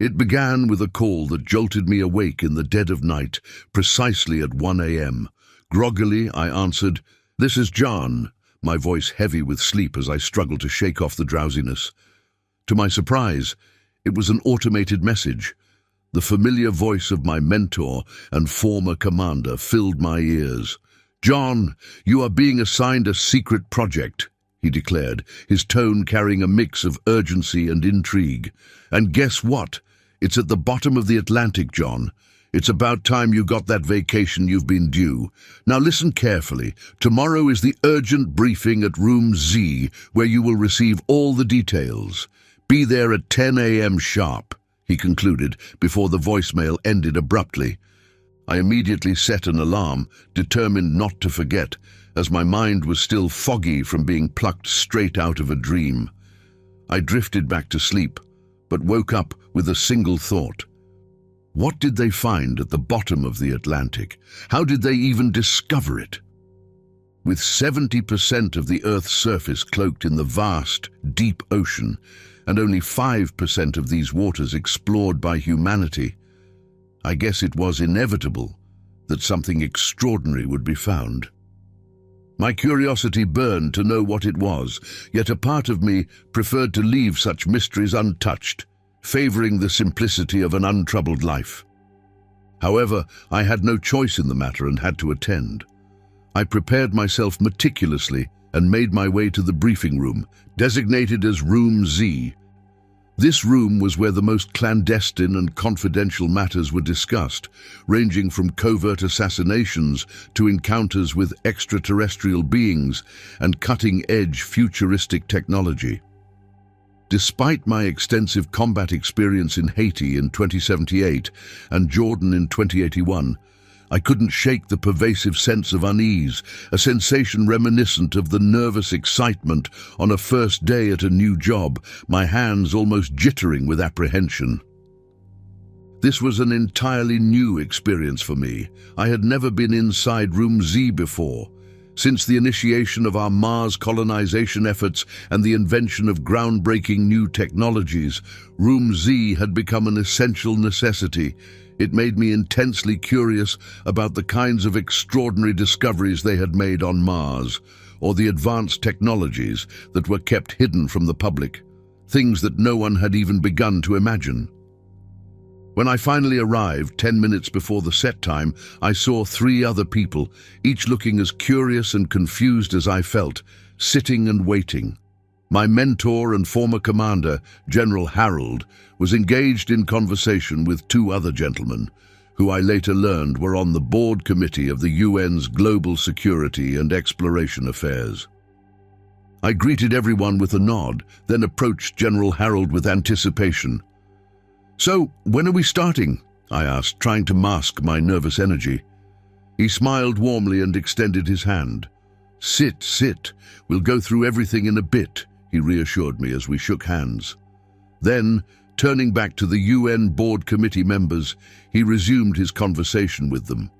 It began with a call that jolted me awake in the dead of night, precisely at 1 a.m. Groggily, I answered, "This is John," my voice heavy with sleep as I struggled to shake off the drowsiness. To my surprise, it was an automated message. The familiar voice of my mentor and former commander filled my ears. "John, you are being assigned a secret project," he declared, his tone carrying a mix of urgency and intrigue. "And guess what? It's at the bottom of the Atlantic, John. It's about time you got that vacation you've been due. Now listen carefully. Tomorrow is the urgent briefing at Room Z, where you will receive all the details. Be there at 10 a.m. sharp," he concluded before the voicemail ended abruptly. I immediately set an alarm, determined not to forget, as my mind was still foggy from being plucked straight out of a dream. I drifted back to sleep, but woke up with a single thought. What did they find at the bottom of the Atlantic? How did they even discover it? With 70% of the Earth's surface cloaked in the vast, deep ocean, and only 5% of these waters explored by humanity, I guess it was inevitable that something extraordinary would be found. My curiosity burned to know what it was, yet a part of me preferred to leave such mysteries untouched, favoring the simplicity of an untroubled life. However, I had no choice in the matter and had to attend. I prepared myself meticulously and made my way to the briefing room, designated as Room Z. This room was where the most clandestine and confidential matters were discussed, ranging from covert assassinations to encounters with extraterrestrial beings and cutting-edge futuristic technology. Despite my extensive combat experience in Haiti in 2078 and Jordan in 2081, I couldn't shake the pervasive sense of unease, a sensation reminiscent of the nervous excitement on a first day at a new job, my hands almost jittering with apprehension. This was an entirely new experience for me. I had never been inside Room Z before. Since the initiation of our Mars colonization efforts and the invention of groundbreaking new technologies, Room Z had become an essential necessity. It made me intensely curious about the kinds of extraordinary discoveries they had made on Mars, or the advanced technologies that were kept hidden from the public, things that no one had even begun to imagine. When I finally arrived, 10 minutes before the set time, I saw 3 other people, each looking as curious and confused as I felt, sitting and waiting. My mentor and former commander, General Harold, was engaged in conversation with 2 other gentlemen, who I later learned were on the board committee of the UN's Global Security and Exploration Affairs. I greeted everyone with a nod, then approached General Harold with anticipation. "So, when are we starting?" I asked, trying to mask my nervous energy. He smiled warmly and extended his hand. Sit. We'll go through everything in a bit," he reassured me as we shook hands. Then, turning back to the UN board committee members, he resumed his conversation with them.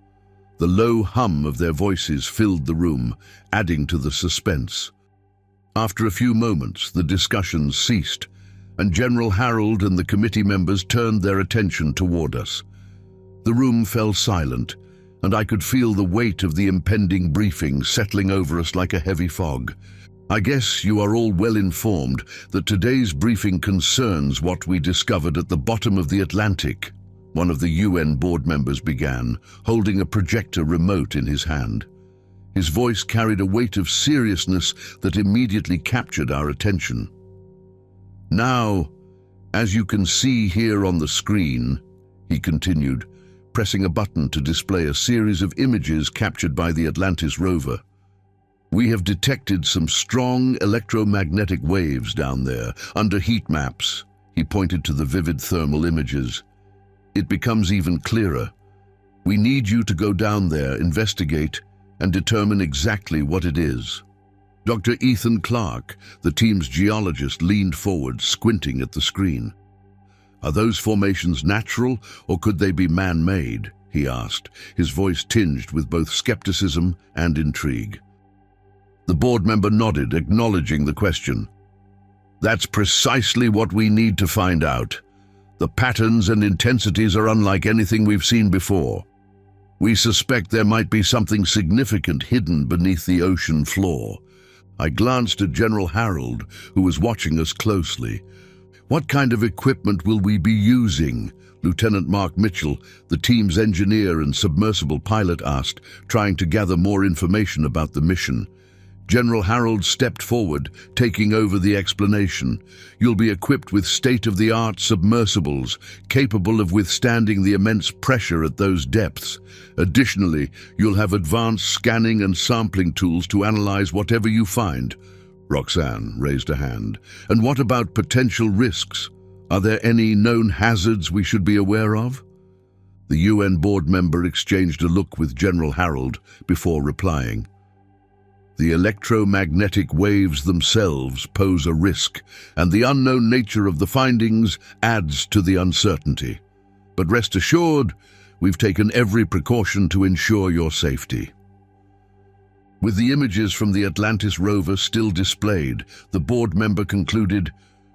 The low hum of their voices filled the room, adding to the suspense. After a few moments, the discussions ceased, and General Harold and the committee members turned their attention toward us. The room fell silent, and I could feel the weight of the impending briefing settling over us like a heavy fog. "I guess you are all well informed that today's briefing concerns what we discovered at the bottom of the Atlantic," one of the UN board members began, holding a projector remote in his hand. His voice carried a weight of seriousness that immediately captured our attention. "Now, as you can see here on the screen," he continued, pressing a button to display a series of images captured by the Atlantis rover, "we have detected some strong electromagnetic waves down there, under heat maps." He pointed to the vivid thermal images. "It becomes even clearer. We need you to go down there, investigate, and determine exactly what it is." Dr. Ethan Clark, the team's geologist, leaned forward, squinting at the screen. "Are those formations natural, or could they be man-made?" he asked, his voice tinged with both skepticism and intrigue. The board member nodded, acknowledging the question. "That's precisely what we need to find out. The patterns and intensities are unlike anything we've seen before. We suspect there might be something significant hidden beneath the ocean floor. I glanced at General Harold, who was watching us closely. What kind of equipment will we be using? Lieutenant Mark Mitchell, the team's engineer and submersible pilot, asked, trying to gather more information about the mission. General Harold stepped forward, taking over the explanation. You'll be equipped with state-of-the-art submersibles, capable of withstanding the immense pressure at those depths. Additionally, you'll have advanced scanning and sampling tools to analyze whatever you find. Roxanne raised a hand. And what about potential risks? Are there any known hazards we should be aware of? The UN board member exchanged a look with General Harold before replying. The electromagnetic waves themselves pose a risk, and the unknown nature of the findings adds to the uncertainty. But rest assured, we've taken every precaution to ensure your safety. With the images from the Atlantis rover still displayed, the board member concluded,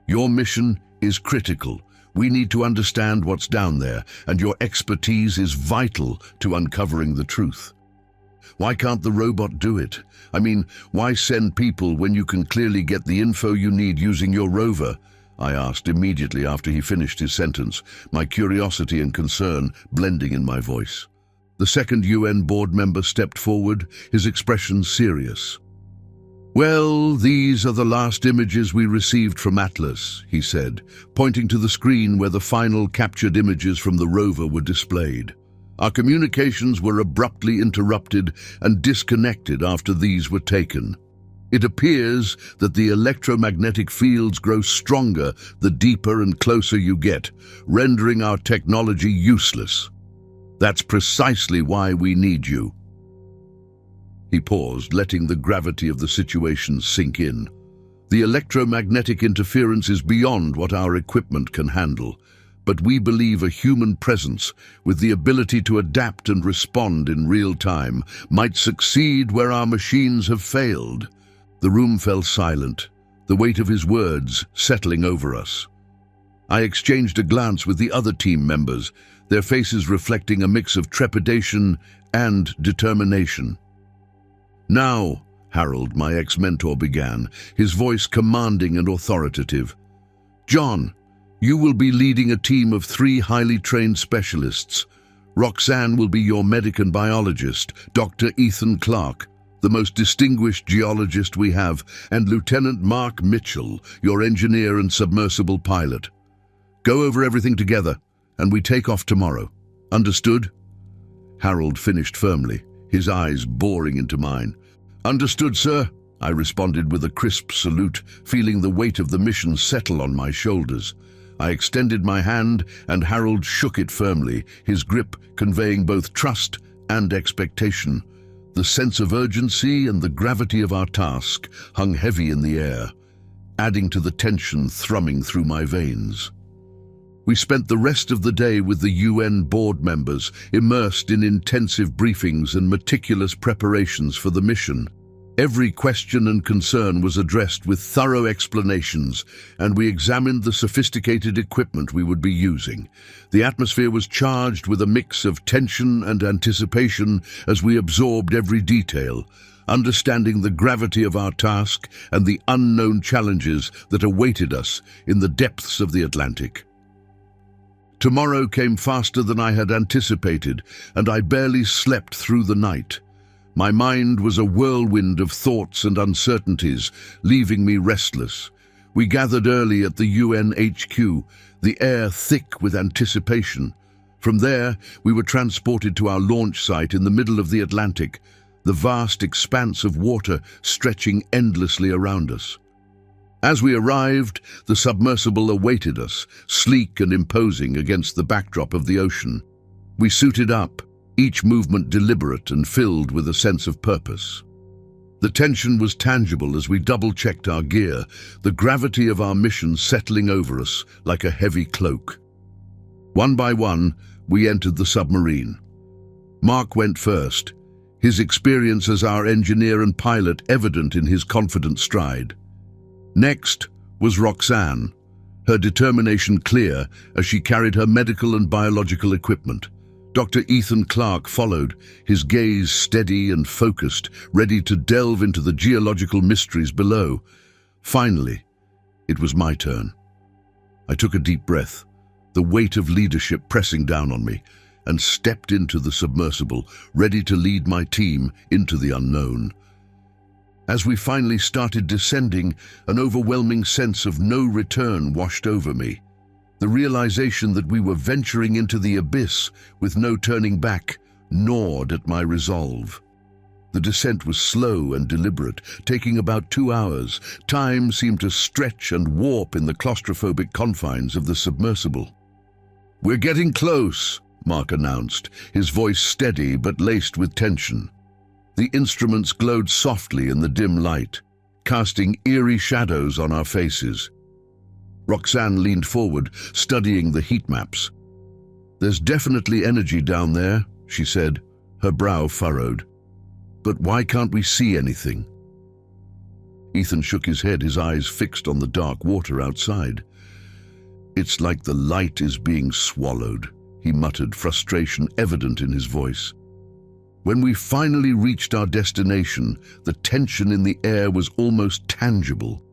"Your mission is critical. We need to understand what's down there, and your expertise is vital to uncovering the truth." Why can't the robot do it? I mean, why send people when you can clearly get the info you need using your rover? I asked immediately after he finished his sentence, my curiosity and concern blending in my voice. The second UN board member stepped forward, his expression serious. "Well, these are the last images we received from Atlas," he said, pointing to the screen where the final captured images from the rover were displayed. Our communications were abruptly interrupted and disconnected after these were taken. It appears that the electromagnetic fields grow stronger the deeper and closer you get, rendering our technology useless. That's precisely why we need you. He paused, letting the gravity of the situation sink in. The electromagnetic interference is beyond what our equipment can handle. But we believe a human presence with the ability to adapt and respond in real time might succeed where our machines have failed. The room fell silent, the weight of his words settling over us. I exchanged a glance with the other team members, their faces reflecting a mix of trepidation and determination. "Now," Harold, my ex-mentor, began, his voice commanding and authoritative. "John, you will be leading a team of 3 highly trained specialists. Roxanne will be your medic and biologist, Dr. Ethan Clark, the most distinguished geologist we have, and Lieutenant Mark Mitchell, your engineer and submersible pilot. Go over everything together, and we take off tomorrow. Understood?" Harold finished firmly, his eyes boring into mine. "Understood, sir," I responded with a crisp salute, feeling the weight of the mission settle on my shoulders. I extended my hand, and Harold shook it firmly, his grip conveying both trust and expectation. The sense of urgency and the gravity of our task hung heavy in the air, adding to the tension thrumming through my veins. We spent the rest of the day with the UN board members, immersed in intensive briefings and meticulous preparations for the mission. Every question and concern was addressed with thorough explanations, and we examined the sophisticated equipment we would be using. The atmosphere was charged with a mix of tension and anticipation as we absorbed every detail, understanding the gravity of our task and the unknown challenges that awaited us in the depths of the Atlantic. Tomorrow came faster than I had anticipated, and I barely slept through the night. My mind was a whirlwind of thoughts and uncertainties, leaving me restless. We gathered early at the UN HQ, the air thick with anticipation. From there, we were transported to our launch site in the middle of the Atlantic, the vast expanse of water stretching endlessly around us. As we arrived, the submersible awaited us, sleek and imposing against the backdrop of the ocean. We suited up, each movement deliberate and filled with a sense of purpose. The tension was tangible as we double-checked our gear, the gravity of our mission settling over us like a heavy cloak. One by one, we entered the submarine. Mark went first, his experience as our engineer and pilot evident in his confident stride. Next was Roxanne, her determination clear as she carried her medical and biological equipment. Dr. Ethan Clark followed, his gaze steady and focused, ready to delve into the geological mysteries below. Finally, it was my turn. I took a deep breath, the weight of leadership pressing down on me, and stepped into the submersible, ready to lead my team into the unknown. As we finally started descending, an overwhelming sense of no return washed over me. The realization that we were venturing into the abyss with no turning back gnawed at my resolve. The descent was slow and deliberate, taking about 2 hours. Time seemed to stretch and warp in the claustrophobic confines of the submersible. "We're getting close," Mark announced, his voice steady but laced with tension. The instruments glowed softly in the dim light, casting eerie shadows on our faces. Roxanne leaned forward, studying the heat maps. "There's definitely energy down there," she said, her brow furrowed. "But why can't we see anything?" Ethan shook his head, his eyes fixed on the dark water outside. "It's like the light is being swallowed," he muttered, frustration evident in his voice. When we finally reached our destination, the tension in the air was almost tangible.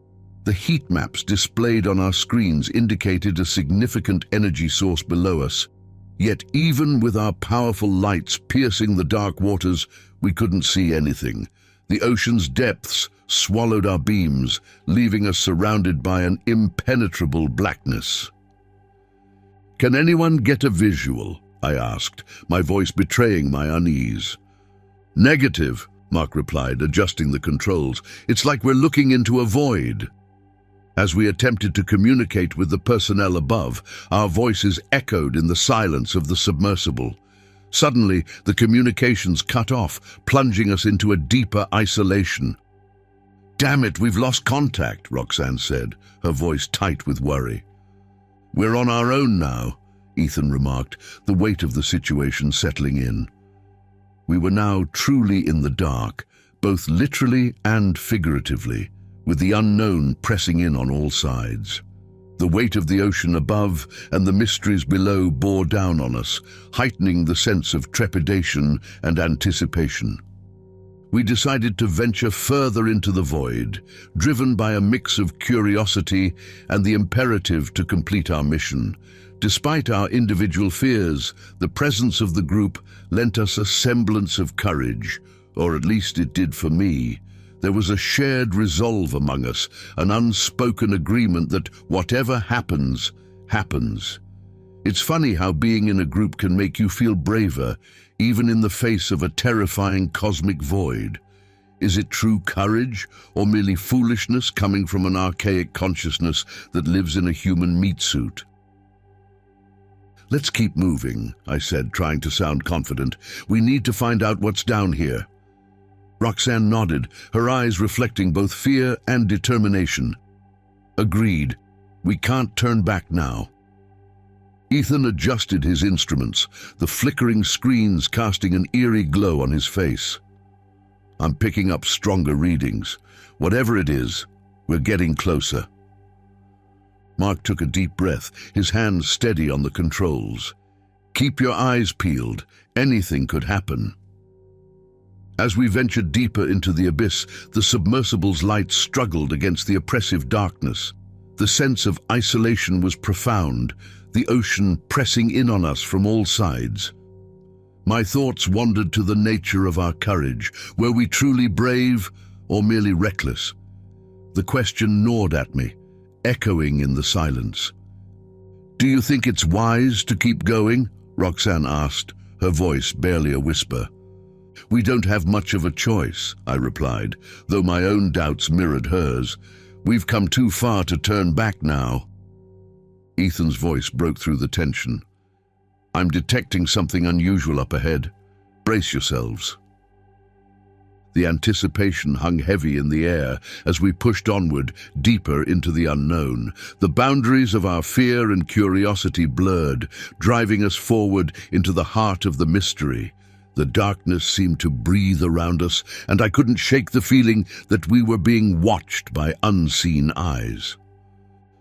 The heat maps displayed on our screens indicated a significant energy source below us. Yet even with our powerful lights piercing the dark waters, we couldn't see anything. The ocean's depths swallowed our beams, leaving us surrounded by an impenetrable blackness. "Can anyone get a visual?" I asked, my voice betraying my unease. "Negative," Mark replied, adjusting the controls. "It's like we're looking into a void." As we attempted to communicate with the personnel above, our voices echoed in the silence of the submersible. Suddenly, the communications cut off, plunging us into a deeper isolation. "Damn it, we've lost contact," Roxanne said, her voice tight with worry. "We're on our own now," Ethan remarked, the weight of the situation settling in. We were now truly in the dark, both literally and figuratively, with the unknown pressing in on all sides. The weight of the ocean above and the mysteries below bore down on us, heightening the sense of trepidation and anticipation. We decided to venture further into the void, driven by a mix of curiosity and the imperative to complete our mission. Despite our individual fears, the presence of the group lent us a semblance of courage, or at least it did for me. There was a shared resolve among us, an unspoken agreement that whatever happens, happens. It's funny how being in a group can make you feel braver, even in the face of a terrifying cosmic void. Is it true courage, or merely foolishness coming from an archaic consciousness that lives in a human meat suit? "Let's keep moving," I said, trying to sound confident. "We need to find out what's down here." Roxanne nodded, her eyes reflecting both fear and determination. "Agreed. We can't turn back now." Ethan adjusted his instruments, the flickering screens casting an eerie glow on his face. "I'm picking up stronger readings. Whatever it is, we're getting closer." Mark took a deep breath, his hands steady on the controls. "Keep your eyes peeled. Anything could happen." As we ventured deeper into the abyss, the submersible's light struggled against the oppressive darkness. The sense of isolation was profound, the ocean pressing in on us from all sides. My thoughts wandered to the nature of our courage. Were we truly brave or merely reckless? The question gnawed at me, echoing in the silence. "Do you think it's wise to keep going?" Roxanne asked, her voice barely a whisper. "We don't have much of a choice," I replied, though my own doubts mirrored hers. "We've come too far to turn back now." Ethan's voice broke through the tension. "I'm detecting something unusual up ahead. Brace yourselves." The anticipation hung heavy in the air as we pushed onward, deeper into the unknown. The boundaries of our fear and curiosity blurred, driving us forward into the heart of the mystery. The darkness seemed to breathe around us, and I couldn't shake the feeling that we were being watched by unseen eyes.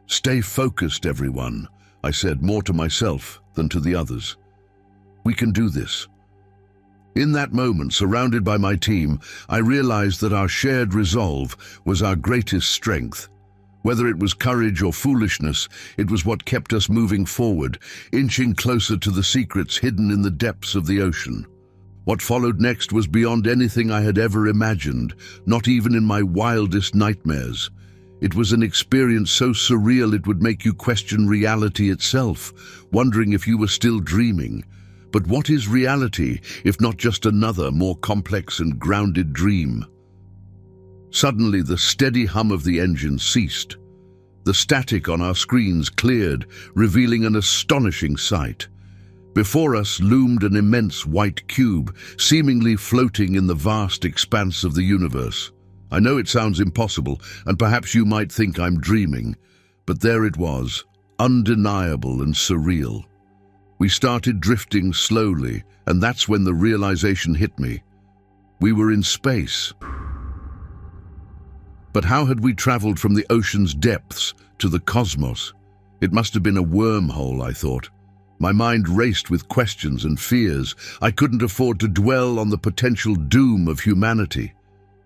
"Stay focused, everyone," I said, more to myself than to the others. "We can do this." In that moment, surrounded by my team, I realized that our shared resolve was our greatest strength. Whether it was courage or foolishness, it was what kept us moving forward, inching closer to the secrets hidden in the depths of the ocean. What followed next was beyond anything I had ever imagined, not even in my wildest nightmares. It was an experience so surreal it would make you question reality itself, wondering if you were still dreaming. But what is reality, if not just another, more complex and grounded dream? Suddenly, the steady hum of the engine ceased. The static on our screens cleared, revealing an astonishing sight. Before us loomed an immense white cube, seemingly floating in the vast expanse of the universe. I know it sounds impossible, and perhaps you might think I'm dreaming, but there it was, undeniable and surreal. We started drifting slowly, and that's when the realization hit me. We were in space. But how had we traveled from the ocean's depths to the cosmos? It must have been a wormhole, I thought. My mind raced with questions and fears. I couldn't afford to dwell on the potential doom of humanity.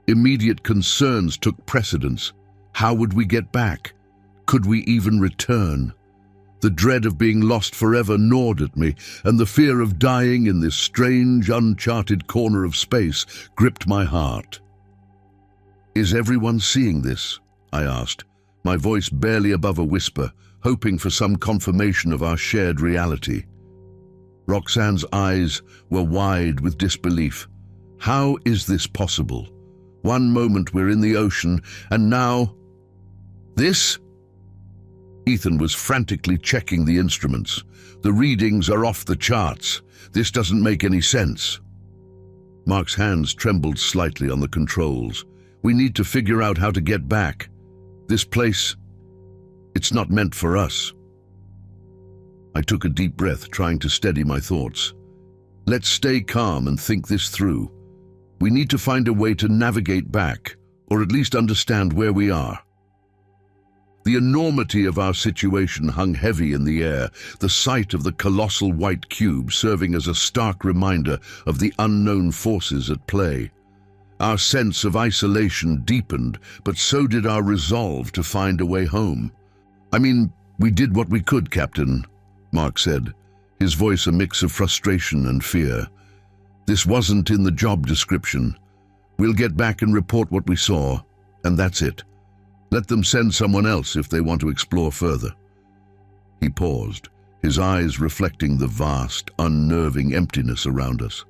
Immediate concerns took precedence. How would we get back? Could we even return? The dread of being lost forever gnawed at me, and the fear of dying in this strange, uncharted corner of space gripped my heart. "Is everyone seeing this?" I asked, my voice barely above a whisper, hoping for some confirmation of our shared reality. Roxanne's eyes were wide with disbelief. How is this possible? One moment we're in the ocean, and now... This? Ethan was frantically checking the instruments. "The readings are off the charts. This doesn't make any sense." Mark's hands trembled slightly on the controls. "We need to figure out how to get back. This place... it's not meant for us." I took a deep breath, trying to steady my thoughts. Let's stay calm and think this through. We need to find a way to navigate back, or at least understand where we are. The enormity of our situation hung heavy in the air, the sight of the colossal white cube serving as a stark reminder of the unknown forces at play. Our sense of isolation deepened, but so did our resolve to find a way home. "I mean, we did what we could, Captain," Mark said, his voice a mix of frustration and fear. "This wasn't in the job description. We'll get back and report what we saw, and that's it. Let them send someone else if they want to explore further." He paused, his eyes reflecting the vast, unnerving emptiness around us.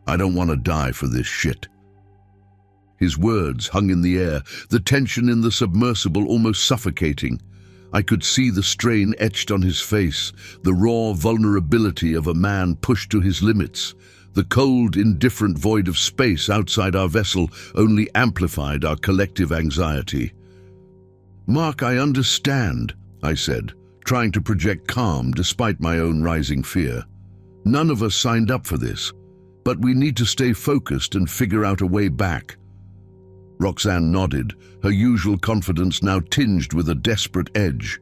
"I don't want to die for this shit." His words hung in the air, the tension in the submersible almost suffocating. I could see the strain etched on his face, the raw vulnerability of a man pushed to his limits. The cold, indifferent void of space outside our vessel only amplified our collective anxiety. "Mark, I understand," I said, trying to project calm despite my own rising fear. "None of us signed up for this, but we need to stay focused and figure out a way back." Roxanne nodded, her usual confidence now tinged with a desperate edge.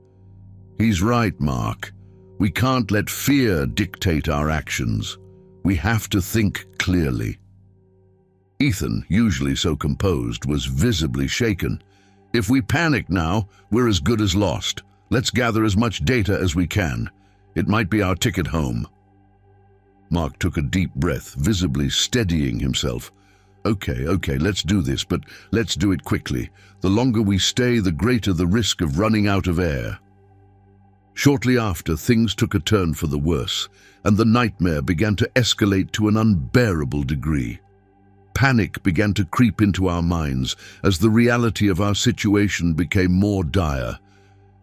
"He's right, Mark. We can't let fear dictate our actions. We have to think clearly." Ethan, usually so composed, was visibly shaken. "If we panic now, we're as good as lost. Let's gather as much data as we can. It might be our ticket home." Mark took a deep breath, visibly steadying himself. Okay, let's do this, but let's do it quickly. The longer we stay, the greater the risk of running out of air." Shortly after, things took a turn for the worse, and the nightmare began to escalate to an unbearable degree. Panic began to creep into our minds as the reality of our situation became more dire.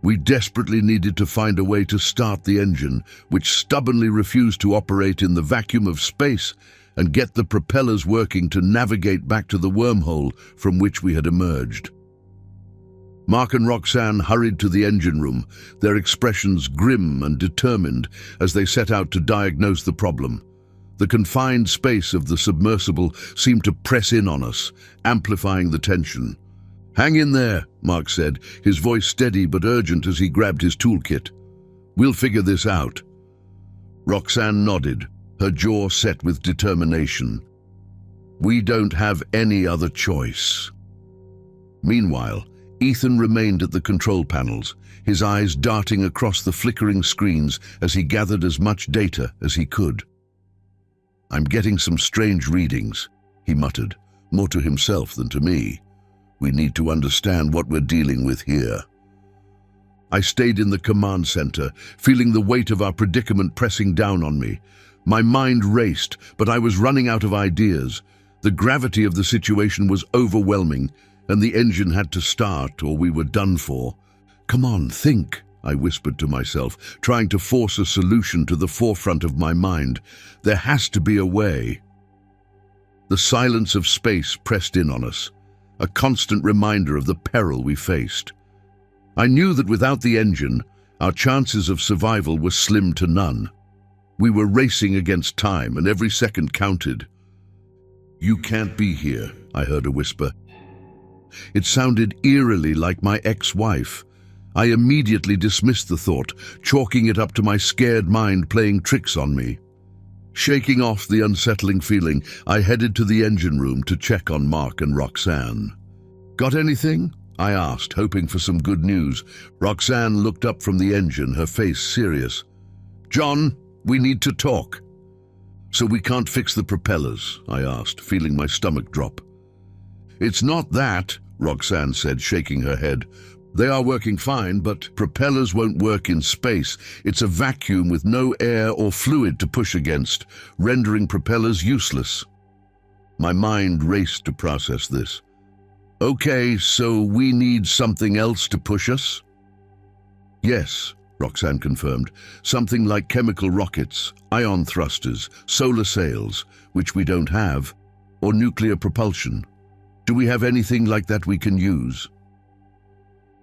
We desperately needed to find a way to start the engine, which stubbornly refused to operate in the vacuum of space, and get the propellers working to navigate back to the wormhole from which we had emerged. Mark and Roxanne hurried to the engine room, their expressions grim and determined as they set out to diagnose the problem. The confined space of the submersible seemed to press in on us, amplifying the tension. "Hang in there," Mark said, his voice steady but urgent as he grabbed his toolkit. "We'll figure this out." Roxanne nodded, her jaw set with determination. "We don't have any other choice." Meanwhile, Ethan remained at the control panels, his eyes darting across the flickering screens as he gathered as much data as he could. "I'm getting some strange readings," he muttered, more to himself than to me. "We need to understand what we're dealing with here." I stayed in the command center, feeling the weight of our predicament pressing down on me. My mind raced, but I was running out of ideas. The gravity of the situation was overwhelming, and the engine had to start or we were done for. "Come on, think," I whispered to myself, trying to force a solution to the forefront of my mind. There has to be a way. The silence of space pressed in on us, a constant reminder of the peril we faced. I knew that without the engine, our chances of survival were slim to none. We were racing against time, and every second counted. "You can't be here," I heard a whisper. It sounded eerily like my ex-wife. I immediately dismissed the thought, chalking it up to my scared mind playing tricks on me. Shaking off the unsettling feeling, I headed to the engine room to check on Mark and Roxanne. "Got anything?" I asked, hoping for some good news. Roxanne looked up from the engine, her face serious. "John, we need to talk." "So we can't fix the propellers?" I asked, feeling my stomach drop. "It's not that," Roxanne said, shaking her head. "They are working fine, but propellers won't work in space. It's a vacuum with no air or fluid to push against, rendering propellers useless." My mind raced to process this. "Okay, so we need something else to push us?" "Yes," Roxanne confirmed. "Something like chemical rockets, ion thrusters, solar sails, which we don't have, or nuclear propulsion. Do we have anything like that we can use?"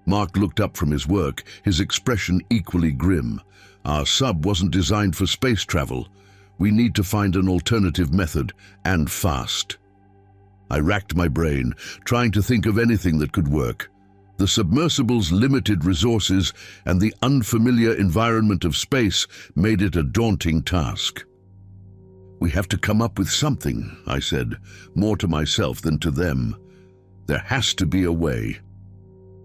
Mark looked up from his work, his expression equally grim. "Our sub wasn't designed for space travel. We need to find an alternative method, and fast." I racked my brain, trying to think of anything that could work. The submersible's limited resources and the unfamiliar environment of space made it a daunting task. "We have to come up with something," I said, more to myself than to them. "There has to be a way."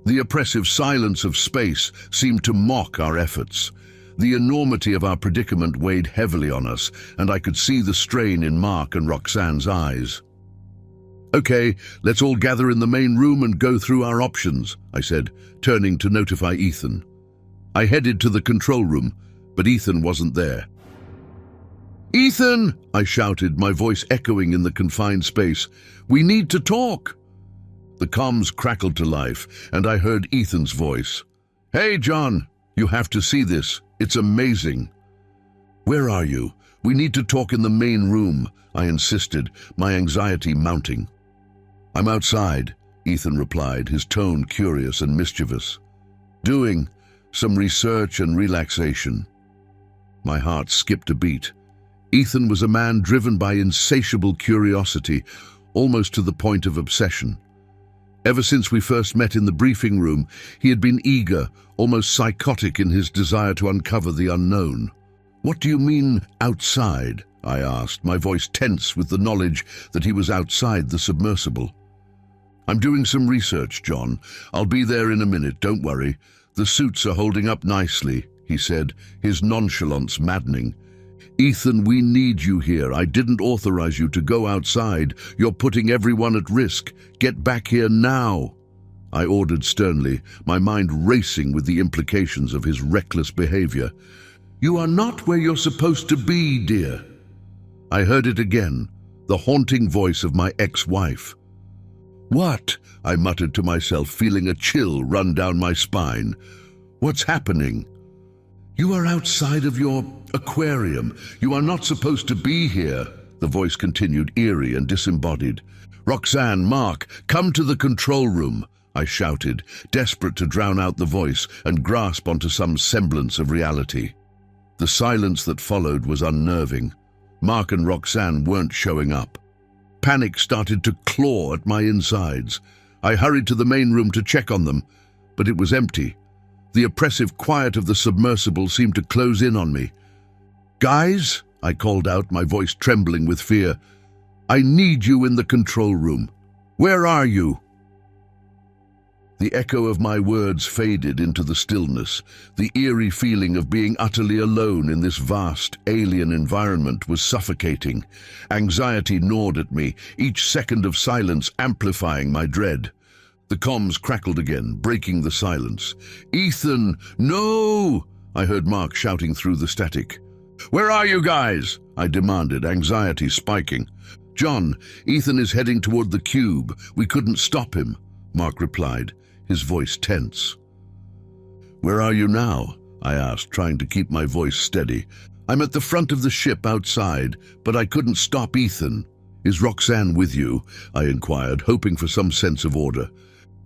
The oppressive silence of space seemed to mock our efforts. The enormity of our predicament weighed heavily on us, and I could see the strain in Mark and Roxanne's eyes. "Okay, let's all gather in the main room and go through our options," I said, turning to notify Ethan. I headed to the control room, but Ethan wasn't there. "Ethan!" I shouted, my voice echoing in the confined space. "We need to talk!" The comms crackled to life, and I heard Ethan's voice. "Hey, John, you have to see this. It's amazing." "Where are you? We need to talk in the main room," I insisted, my anxiety mounting. "I'm outside," Ethan replied, his tone curious and mischievous. "Doing some research and relaxation." My heart skipped a beat. Ethan was a man driven by insatiable curiosity, almost to the point of obsession. Ever since we first met in the briefing room, he had been eager, almost psychotic in his desire to uncover the unknown. "What do you mean, outside?" I asked, my voice tense with the knowledge that he was outside the submersible. "I'm doing some research, John. I'll be there in a minute, don't worry. The suits are holding up nicely," he said, his nonchalance maddening. "Ethan, we need you here. I didn't authorize you to go outside. You're putting everyone at risk. Get back here now," I ordered sternly, my mind racing with the implications of his reckless behavior. "You are not where you're supposed to be, dear." I heard it again, the haunting voice of my ex-wife. "What?" I muttered to myself, feeling a chill run down my spine. "What's happening?" "You are outside of your aquarium. You are not supposed to be here," the voice continued, eerie and disembodied. "Roxanne, Mark, come to the control room," I shouted, desperate to drown out the voice and grasp onto some semblance of reality. The silence that followed was unnerving. Mark and Roxanne weren't showing up. Panic started to claw at my insides. I hurried to the main room to check on them, but it was empty. The oppressive quiet of the submersible seemed to close in on me. "Guys," I called out, my voice trembling with fear, "I need you in the control room. Where are you?" The echo of my words faded into the stillness. The eerie feeling of being utterly alone in this vast, alien environment was suffocating. Anxiety gnawed at me, each second of silence amplifying my dread. The comms crackled again, breaking the silence. "Ethan, no!" I heard Mark shouting through the static. "Where are you guys?" I demanded, anxiety spiking. "John, Ethan is heading toward the cube. We couldn't stop him," Mark replied, his voice tense. "Where are you now?" I asked, trying to keep my voice steady. "I'm at the front of the ship outside, but I couldn't stop Ethan." "Is Roxanne with you?" I inquired, hoping for some sense of order.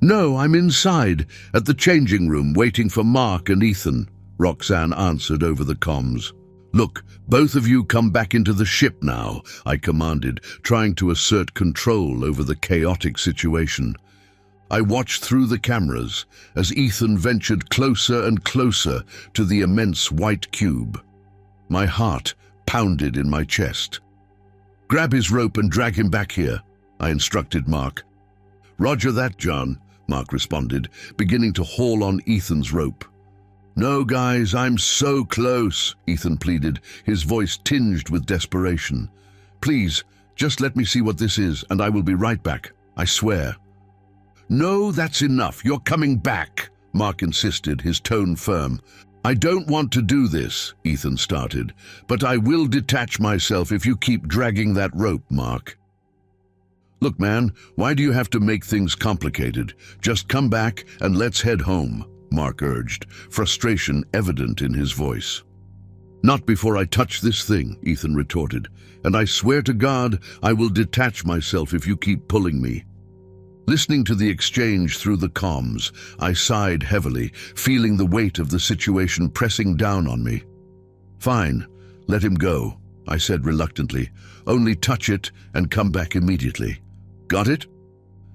"No, I'm inside, at the changing room, waiting for Mark and Ethan," Roxanne answered over the comms. "Look, both of you come back into the ship now," I commanded, trying to assert control over the chaotic situation. I watched through the cameras as Ethan ventured closer and closer to the immense white cube. My heart pounded in my chest. "Grab his rope and drag him back here," I instructed Mark. "Roger that, John," Mark responded, beginning to haul on Ethan's rope. "No, guys, I'm so close," Ethan pleaded, his voice tinged with desperation. "Please, just let me see what this is, and I will be right back. I swear." "No, that's enough. You're coming back," Mark insisted, his tone firm. "I don't want to do this," Ethan started, "but I will detach myself if you keep dragging that rope, Mark." "Look, man, why do you have to make things complicated? Just come back and let's head home," Mark urged, frustration evident in his voice. "Not before I touch this thing," Ethan retorted, "and I swear to God I will detach myself if you keep pulling me." Listening to the exchange through the comms, I sighed heavily, feeling the weight of the situation pressing down on me. "Fine, let him go," I said reluctantly. "Only touch it and come back immediately. Got it?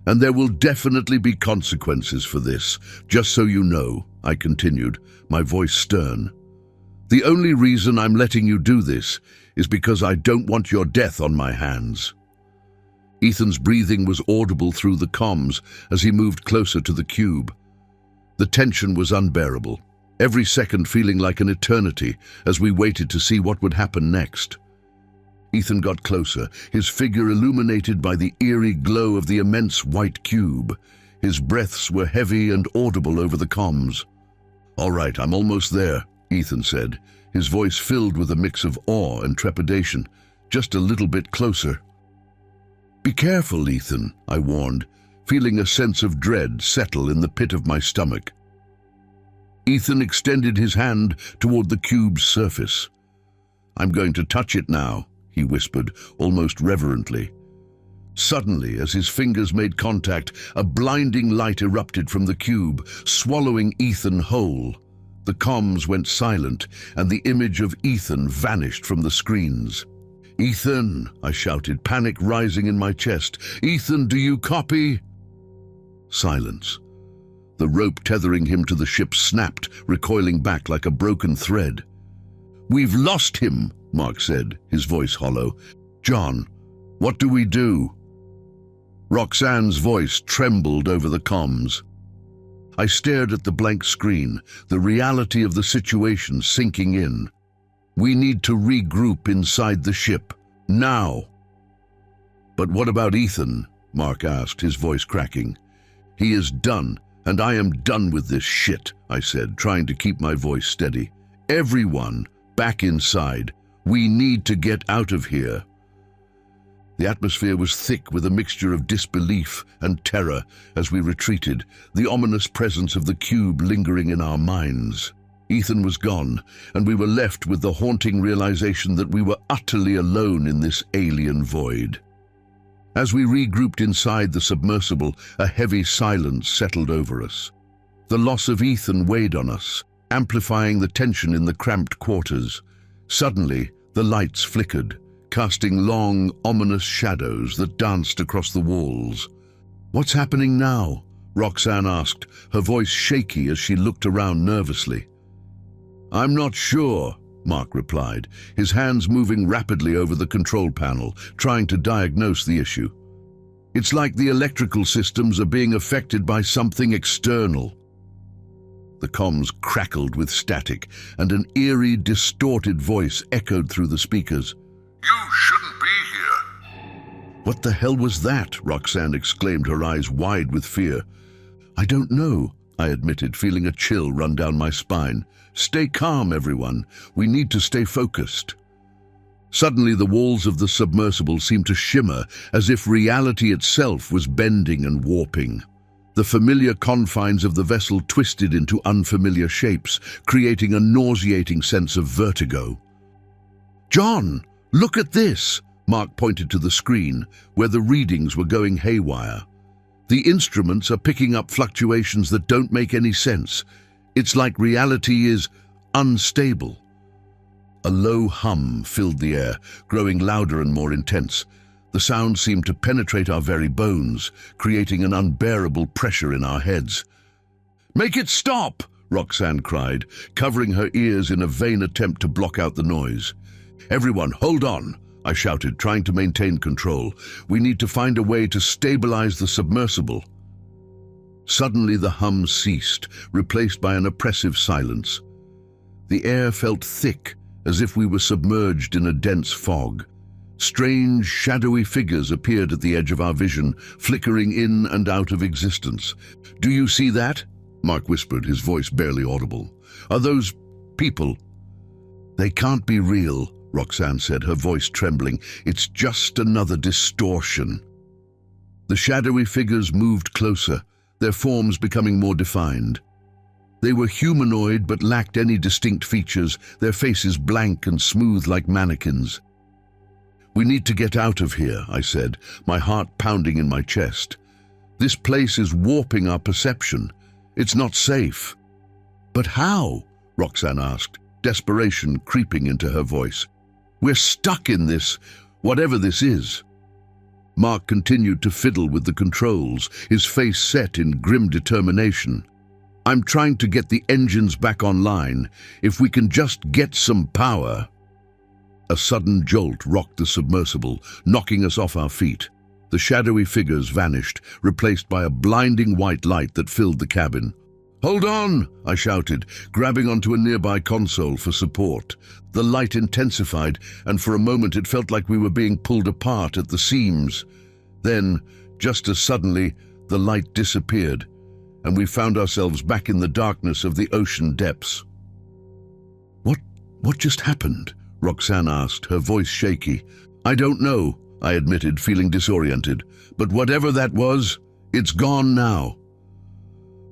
And there will definitely be consequences for this, just so you know," I continued, my voice stern. "The only reason I'm letting you do this is because I don't want your death on my hands." Ethan's breathing was audible through the comms as he moved closer to the cube. The tension was unbearable, every second feeling like an eternity as we waited to see what would happen next. Ethan got closer, his figure illuminated by the eerie glow of the immense white cube. His breaths were heavy and audible over the comms. "All right, I'm almost there," Ethan said, his voice filled with a mix of awe and trepidation. "Just a little bit closer." "Be careful, Ethan," I warned, feeling a sense of dread settle in the pit of my stomach. Ethan extended his hand toward the cube's surface. "I'm going to touch it now," he whispered, almost reverently. Suddenly, as his fingers made contact, a blinding light erupted from the cube, swallowing Ethan whole. The comms went silent, and the image of Ethan vanished from the screens. "Ethan," I shouted, panic rising in my chest. "Ethan, do you copy?" Silence. The rope tethering him to the ship snapped, recoiling back like a broken thread. "We've lost him," Mark said, his voice hollow. "John, what do we do?" Roxanne's voice trembled over the comms. I stared at the blank screen, the reality of the situation sinking in. "We need to regroup inside the ship, now." "But what about Ethan?" Mark asked, his voice cracking. "He is done, and I am done with this shit," I said, trying to keep my voice steady. "Everyone, back inside. We need to get out of here." The atmosphere was thick with a mixture of disbelief and terror as we retreated, the ominous presence of the cube lingering in our minds. Ethan was gone, and we were left with the haunting realization that we were utterly alone in this alien void. As we regrouped inside the submersible, a heavy silence settled over us. The loss of Ethan weighed on us, amplifying the tension in the cramped quarters. Suddenly, the lights flickered, casting long, ominous shadows that danced across the walls. "What's happening now?" Roxanne asked, her voice shaky as she looked around nervously. "I'm not sure," Mark replied, his hands moving rapidly over the control panel, trying to diagnose the issue. "It's like the electrical systems are being affected by something external." The comms crackled with static, and an eerie, distorted voice echoed through the speakers. "You shouldn't be here." "What the hell was that?" Roxanne exclaimed, her eyes wide with fear. "I don't know," I admitted, feeling a chill run down my spine. "Stay calm, everyone. We need to stay focused." Suddenly, the walls of the submersible seemed to shimmer, as if reality itself was bending and warping. The familiar confines of the vessel twisted into unfamiliar shapes, creating a nauseating sense of vertigo. "John, look at this!" Mark pointed to the screen, where the readings were going haywire. "The instruments are picking up fluctuations that don't make any sense. It's like reality is unstable." A low hum filled the air, growing louder and more intense. The sound seemed to penetrate our very bones, creating an unbearable pressure in our heads. "Make it stop!" Roxanne cried, covering her ears in a vain attempt to block out the noise. "Everyone, hold on!" I shouted, trying to maintain control. "We need to find a way to stabilize the submersible." Suddenly the hum ceased, replaced by an oppressive silence. The air felt thick, as if we were submerged in a dense fog. Strange, shadowy figures appeared at the edge of our vision, flickering in and out of existence. "Do you see that?" Mark whispered, his voice barely audible. "Are those people?" "They can't be real," Roxanne said, her voice trembling. "It's just another distortion." The shadowy figures moved closer, their forms becoming more defined. They were humanoid but lacked any distinct features, their faces blank and smooth like mannequins. "We need to get out of here," I said, my heart pounding in my chest. "This place is warping our perception. It's not safe." "But how?" Roxanne asked, desperation creeping into her voice. "We're stuck in this, whatever this is." Mark continued to fiddle with the controls, his face set in grim determination. "I'm trying to get the engines back online. If we can just get some power." A sudden jolt rocked the submersible, knocking us off our feet. The shadowy figures vanished, replaced by a blinding white light that filled the cabin. "Hold on!" I shouted, grabbing onto a nearby console for support. The light intensified, and for a moment it felt like we were being pulled apart at the seams. Then, just as suddenly, the light disappeared, and we found ourselves back in the darkness of the ocean depths. What just happened?" Roxanne asked, her voice shaky. "I don't know," I admitted, feeling disoriented. "But whatever that was, it's gone now."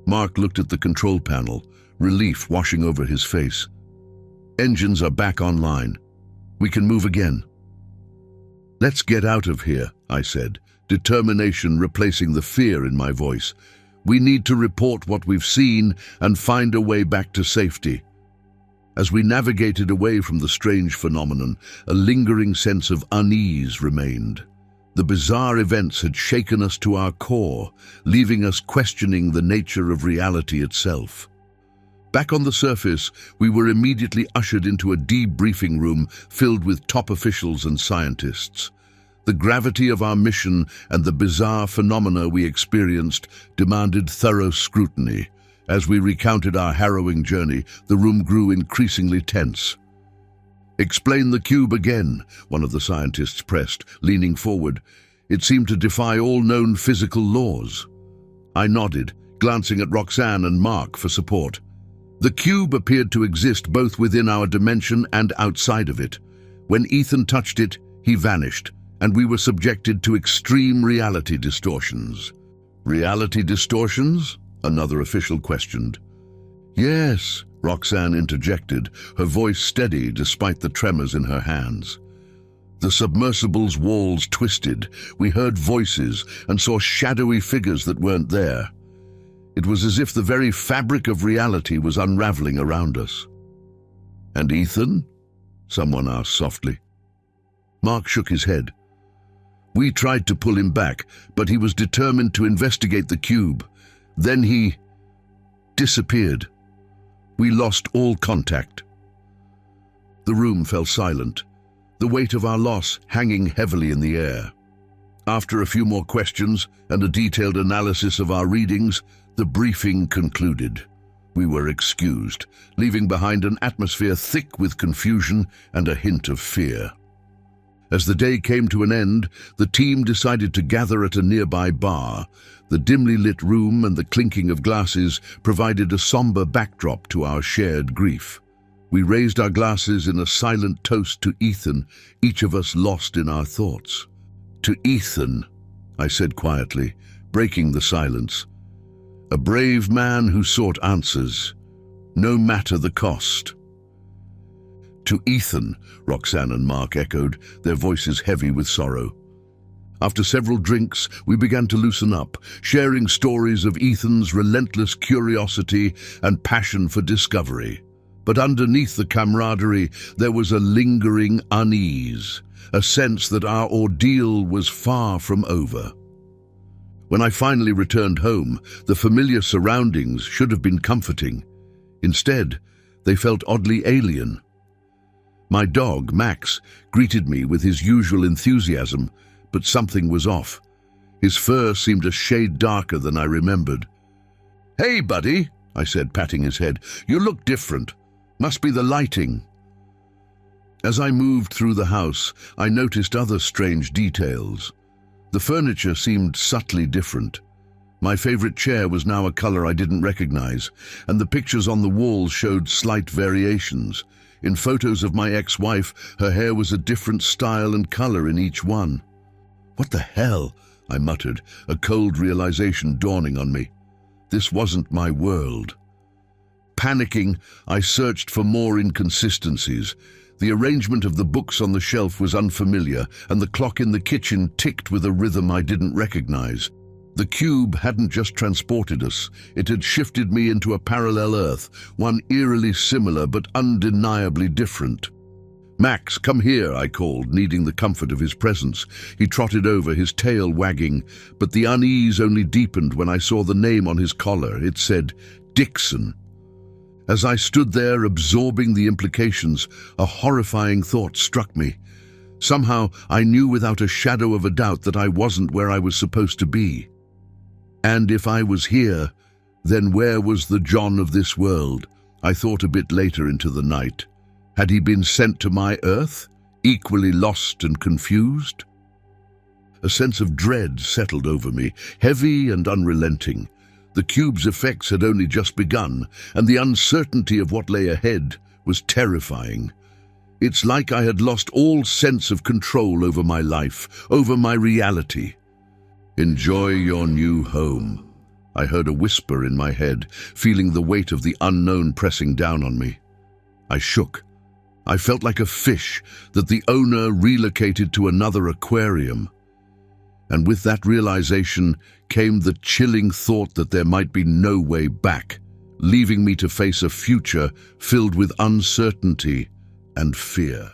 Mark looked at the control panel, relief washing over his face. "Engines are back online. We can move again." "Let's get out of here," I said, determination replacing the fear in my voice. "We need to report what we've seen and find a way back to safety." As we navigated away from the strange phenomenon, a lingering sense of unease remained. The bizarre events had shaken us to our core, leaving us questioning the nature of reality itself. Back on the surface, we were immediately ushered into a debriefing room filled with top officials and scientists. The gravity of our mission and the bizarre phenomena we experienced demanded thorough scrutiny. As we recounted our harrowing journey, the room grew increasingly tense. "Explain the cube again," one of the scientists pressed, leaning forward. It seemed to defy all known physical laws. I nodded, glancing at Roxanne and Mark for support. The cube appeared to exist both within our dimension and outside of it. When Ethan touched it, he vanished, and we were subjected to extreme reality distortions. "Reality distortions?" another official questioned. "Yes," Roxanne interjected, her voice steady despite the tremors in her hands. The submersible's walls twisted. We heard voices and saw shadowy figures that weren't there. It was as if the very fabric of reality was unraveling around us. "And Ethan?" someone asked softly. Mark shook his head. We tried to pull him back, but he was determined to investigate the cube. Then he disappeared. We lost all contact. The room fell silent, the weight of our loss hanging heavily in the air. After a few more questions and a detailed analysis of our readings, the briefing concluded. We were excused, leaving behind an atmosphere thick with confusion and a hint of fear. As the day came to an end, the team decided to gather at a nearby bar. The dimly lit room and the clinking of glasses provided a somber backdrop to our shared grief. We raised our glasses in a silent toast to Ethan, each of us lost in our thoughts. "To Ethan," I said quietly, breaking the silence. "A brave man who sought answers, no matter the cost." "To Ethan," Roxanne and Mark echoed, their voices heavy with sorrow. After several drinks, we began to loosen up, sharing stories of Ethan's relentless curiosity and passion for discovery. But underneath the camaraderie, there was a lingering unease, a sense that our ordeal was far from over. When I finally returned home, the familiar surroundings should have been comforting. Instead, they felt oddly alien. My dog, Max, greeted me with his usual enthusiasm, but something was off. His fur seemed a shade darker than I remembered. "Hey, buddy," I said, patting his head. "You look different. Must be the lighting." As I moved through the house, I noticed other strange details. The furniture seemed subtly different. My favorite chair was now a color I didn't recognize, and the pictures on the walls showed slight variations. In photos of my ex-wife, her hair was a different style and color in each one. "What the hell?" I muttered, a cold realization dawning on me. This wasn't my world. Panicking, I searched for more inconsistencies. The arrangement of the books on the shelf was unfamiliar, and the clock in the kitchen ticked with a rhythm I didn't recognize. The cube hadn't just transported us, it had shifted me into a parallel Earth, one eerily similar but undeniably different. "Max, come here," I called, needing the comfort of his presence. He trotted over, his tail wagging, but the unease only deepened when I saw the name on his collar. It said, Dixon. As I stood there absorbing the implications, a horrifying thought struck me. Somehow, I knew without a shadow of a doubt that I wasn't where I was supposed to be. And if I was here, then where was the John of this world? I thought a bit later into the night. Had he been sent to my Earth, equally lost and confused? A sense of dread settled over me, heavy and unrelenting. The cube's effects had only just begun, and the uncertainty of what lay ahead was terrifying. It's like I had lost all sense of control over my life, over my reality. "Enjoy your new home," I heard a whisper in my head, feeling the weight of the unknown pressing down on me. I shook. I felt like a fish that the owner relocated to another aquarium. And with that realization came the chilling thought that there might be no way back, leaving me to face a future filled with uncertainty and fear.